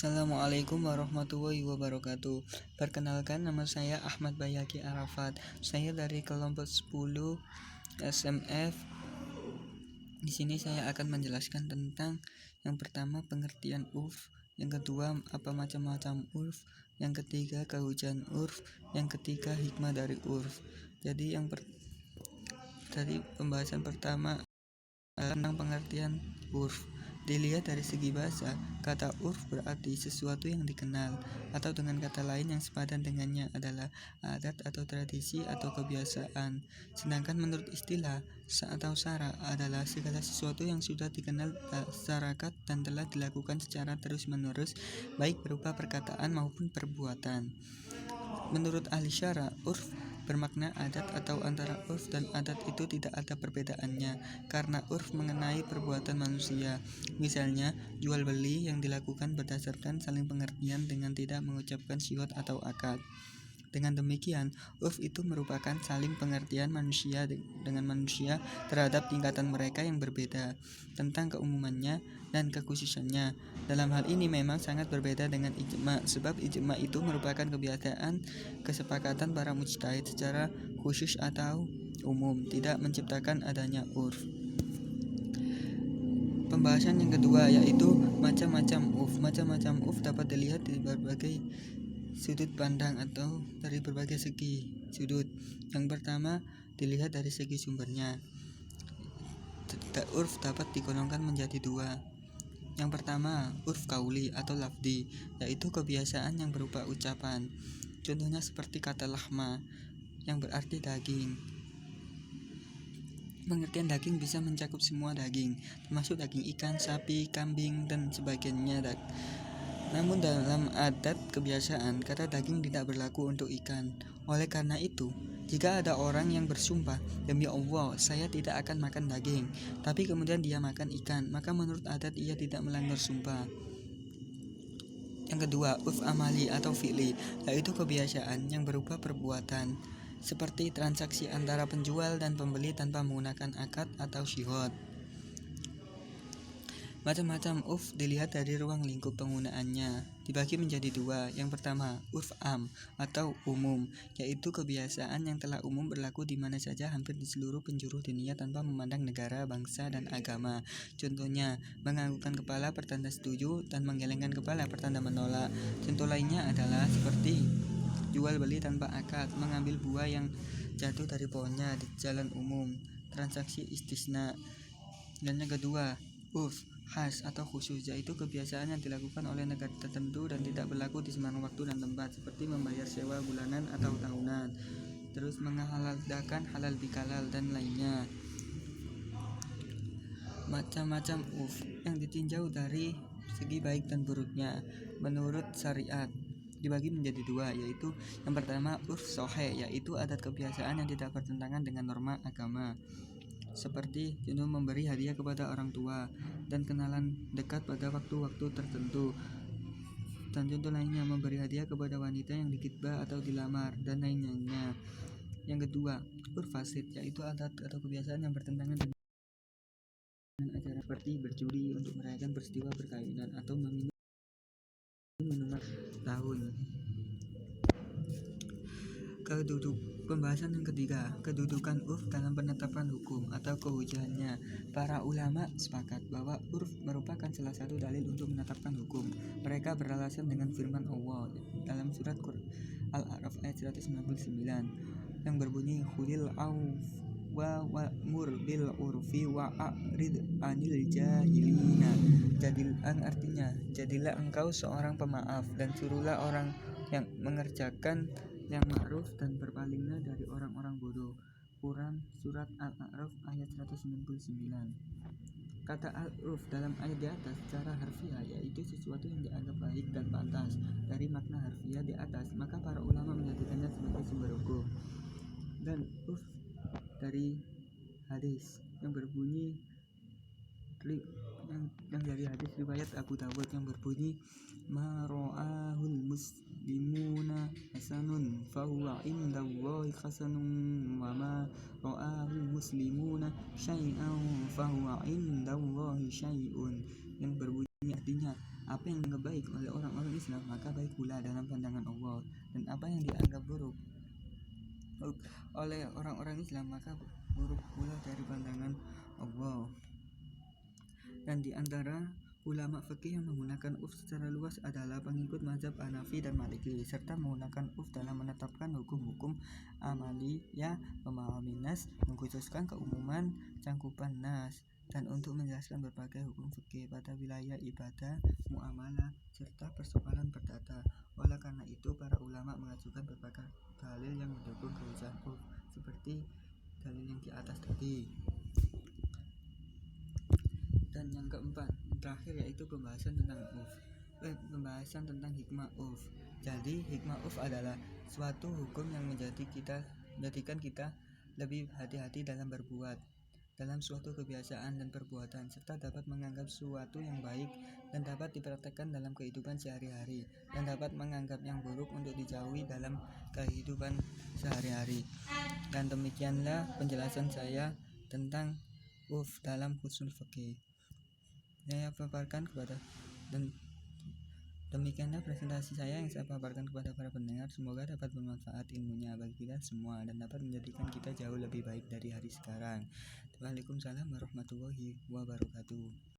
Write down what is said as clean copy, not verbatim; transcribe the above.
Assalamualaikum warahmatullahi wabarakatuh. Perkenalkan, nama saya Ahmad Bayaki Arafat. Saya dari kelompok 10 SMF. Di sini saya akan menjelaskan tentang yang pertama pengertian urf, yang kedua apa macam-macam urf, yang ketiga kehujan urf, yang ketiga hikmah dari urf. Jadi pembahasan pertama tentang pengertian urf. Dilihat dari segi bahasa, kata urf berarti sesuatu yang dikenal, atau dengan kata lain yang sepadan dengannya adalah adat atau tradisi atau kebiasaan. Sedangkan menurut istilah atau sara adalah segala sesuatu yang sudah dikenal masyarakat dan telah dilakukan secara terus-menerus, baik berupa perkataan maupun perbuatan. Menurut ahli syara, urf bermakna adat atau antara urf dan adat itu tidak ada perbedaannya karena urf mengenai perbuatan manusia. Misalnya, jual beli yang dilakukan berdasarkan saling pengertian dengan tidak mengucapkan syihad atau akad. Dengan demikian, urf itu merupakan saling pengertian manusia dengan manusia terhadap tingkatan mereka yang berbeda tentang keumumannya dan kekhususannya. Dalam hal ini memang sangat berbeda dengan ijma, sebab ijma itu merupakan kebiasaan kesepakatan para mujtahid secara khusus atau umum, tidak menciptakan adanya urf. Pembahasan yang kedua yaitu macam-macam urf. Macam-macam urf dapat dilihat di berbagai sudut pandang atau dari berbagai segi sudut. Yang pertama, dilihat dari segi sumbernya. Urf dapat digolongkan menjadi dua. Yang pertama, urf kauli atau lafdi, yaitu kebiasaan yang berupa ucapan. Contohnya seperti kata lahma yang berarti daging. Pengertian daging bisa mencakup semua daging, termasuk daging ikan, sapi, kambing, dan sebagainya. Namun dalam adat kebiasaan, kata daging tidak berlaku untuk ikan. Oleh karena itu, jika ada orang yang bersumpah, demi Allah, saya tidak akan makan daging, tapi kemudian dia makan ikan, maka menurut adat ia tidak melanggar sumpah. Yang kedua, urf amali atau fi'li, yaitu kebiasaan yang berupa perbuatan, seperti transaksi antara penjual dan pembeli tanpa menggunakan akad atau syihad. Macam-macam urf dilihat dari ruang lingkup penggunaannya, dibagi menjadi dua. Yang pertama, urf am atau umum, yaitu kebiasaan yang telah umum berlaku di mana saja hampir di seluruh penjuru dunia tanpa memandang negara, bangsa, dan agama. Contohnya, menganggukkan kepala pertanda setuju dan menggelengkan kepala pertanda menolak. Contoh lainnya adalah seperti jual beli tanpa akad, mengambil buah yang jatuh dari pohonnya di jalan umum, transaksi istisna. Dan yang kedua, urf khas atau khusus, yaitu kebiasaan yang dilakukan oleh negara tertentu dan tidak berlaku di sembarang waktu dan tempat, seperti membayar sewa bulanan atau tahunan, terus menghalalkan halal bihalal dan lainnya. Macam-macam urf yang ditinjau dari segi baik dan buruknya menurut syariat dibagi menjadi dua, yaitu yang pertama urf soheh, yaitu adat kebiasaan yang tidak bertentangan dengan norma agama, seperti contoh memberi hadiah kepada orang tua dan kenalan dekat pada waktu-waktu tertentu. Dan contoh lainnya memberi hadiah kepada wanita yang dikitbah atau dilamar dan lainnya. Yang kedua, urf fasid, yaitu adat atau kebiasaan yang bertentangan dengan ajaran, seperti berjudi untuk merayakan peristiwa perkawinan atau meminum minuman tahun. Pembahasan yang ketiga, kedudukan urf dalam penetapan hukum atau kehujahannya. Para ulama sepakat bahwa urf merupakan salah satu dalil untuk menetapkan hukum. Mereka beralasan dengan firman Allah dalam surat Al-A'raf ayat 199 yang berbunyi khudil auf wa wa'mur bil urfi wa a'rid anil jahilina. Artinya, jadilah engkau seorang pemaaf dan suruhlah orang yang mengerjakan yang ma'ruf dan berpalinglah dari orang-orang bodoh. Quran surat Al-A'raf ayat 199. Kata al-urf dalam ayat di atas secara harfiah yaitu sesuatu yang dianggap baik dan pantas. Dari makna harfiah di atas, maka para ulama menjadikannya sebagai sumber hukum. Dan urf dari hadis yang berbunyi yang dari hadis riwayat Abu Dawud yang berbunyi ma ra'ahul muslimuna hasanun fahuwa indallahi hasanun wa ma ra'ahul muslimuna syai'an fahuwa indallahi syai'un, yang berbunyi artinya Apa yang dianggap baik oleh orang-orang Islam maka baik pula dalam pandangan Allah, dan apa yang dianggap buruk oleh orang-orang Islam maka buruk pula dari pandangan Allah. Dan di antara ulama fikih yang menggunakan urf secara luas adalah pengikut mazhab Hanafi dan Maliki, serta menggunakan urf dalam menetapkan hukum-hukum amaliyah, memahami nas, mengkhususkan keumuman cangkupan nas, dan untuk menjelaskan berbagai hukum fikih pada wilayah ibadah, muamalah, serta persoalan perdata. Oleh karena itu, para ulama mengajukan berbagai dalil yang mendukung kehusuan urf, seperti dalil yang di atas tadi. Dan yang keempat, terakhir, yaitu pembahasan tentang hikmah urf. Jadi hikmah urf adalah suatu hukum yang menjadikan kita lebih hati-hati dalam berbuat, dalam suatu kebiasaan dan perbuatan, serta dapat menganggap suatu yang baik dan dapat dipraktekkan dalam kehidupan sehari-hari, dan dapat menganggap yang buruk untuk dijauhi dalam kehidupan sehari-hari. Dan demikianlah penjelasan saya tentang urf dalam ushul fikih. Saya paparkan kepada, dan demikianlah presentasi saya yang saya paparkan kepada para pendengar. Semoga dapat bermanfaat ilmunya bagi kita semua dan dapat menjadikan kita jauh lebih baik dari hari sekarang. Waalaikumsalam warahmatullahi wabarakatuh.